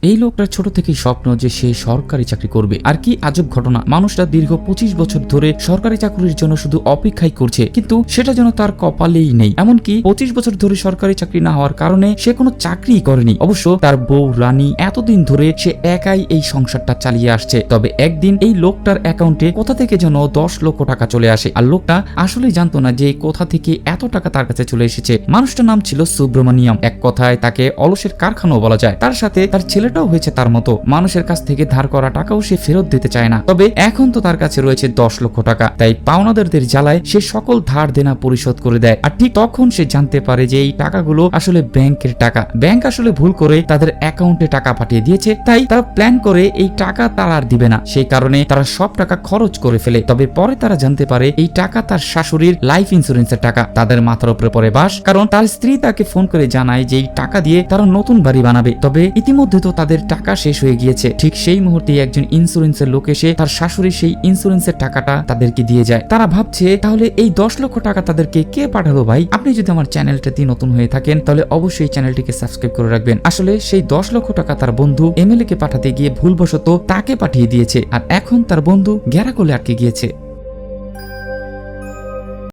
এই লোকটার ছোট থেকেই স্বপ্ন যে সে সরকারি চাকরি করবে। আর কি আজব ঘটনা, মানুষটা দীর্ঘ 25 বছর ধরে সরকারি চাকরির জন্য শুধু অপেক্ষাই করছে, কিন্তু সেটা যেন তার কপালেই নেই। এমনকি 25 বছর ধরে সরকারি চাকরি না হওয়ার কারণে সে কোনো চাকরিই করেনি। অবশ্য তার বউ রানী এতদিন ধরে সে একাই এই সংসারটা চালিয়ে আসছে। তবে একদিন এই লোকটার অ্যাকাউন্টে কোথা থেকে যেন 10 লক্ষ টাকা চলে আসে। আর লোকটা আসলেই জানতো না যে কোথা থেকে এত টাকা তার কাছে চলে এসেছে। মানুষটার নাম ছিল সুব্রমণিয়াম। এক কথায় তাকে অলসের কারখানাও বলা যায়। তার সাথে তার ছেলেটাও হয়েছে তার মতো। মানুষের কাছ থেকে ধার করা টাকাও সে ফেরত দিতে চায় না। তবে এখন তো তার কাছে রয়েছে 10 লক্ষ টাকা। তাই পাওনাদারদের জ্বালায় সে সকল ধার দেনা পরিশোধ করে দেয়। আর ঠিক তখন সে জানতে পারে যে এই টাকাগুলো আসলে ব্যাংকের টাকা। ব্যাংক আসলে ভুল করে তাদের অ্যাকাউন্টে টাকা পাঠিয়ে দিয়েছে। তাই তারা প্ল্যান করে এই টাকা তারা আর দিবে না। সেই কারণে তারা সব টাকা খরচ করে ফেলে। তবে পরে তারা জানতে পারে এই টাকা তার শাশুড়ির লাইফ ইন্স্যুরেন্সের টাকা। তাদের মাথার উপরে পড়ে বাস, কারণ তার স্ত্রী তাকে ফোন করে জানায় যে এই টাকা দিয়ে তারা নতুন বাড়ি বানাবে। তবে ইতিমধ্যে তো তাদের টাকা শেষ হয়ে গিয়েছে। ঠিক সেই মুহূর্তে একজন ইন্স্যুরেন্সের লোক এসে তার শাশুড়ির সেই ইন্স্যুরেন্সের টাকাটা তাদেরকে দিয়ে যায়। তারা ভাবছে তাহলে এই 10 লক্ষ টাকা তাদেরকে কে পাঠালো ভাই? আপনি যদি আমার চ্যানেলটাতে নতুন হয়ে থাকেন তাহলে অবশ্যই চ্যানেলটিকে সাবস্ক্রাইব করে রাখবেন। আসলে সেই 10 লক্ষ টাকা তার বন্ধু এমএলএ কে পাঠাতে গিয়ে ভুলবশত তাকে পাঠিয়ে দিয়েছে। আর এখন তার বন্ধু গ্যারাকলে আটকে গিয়েছে।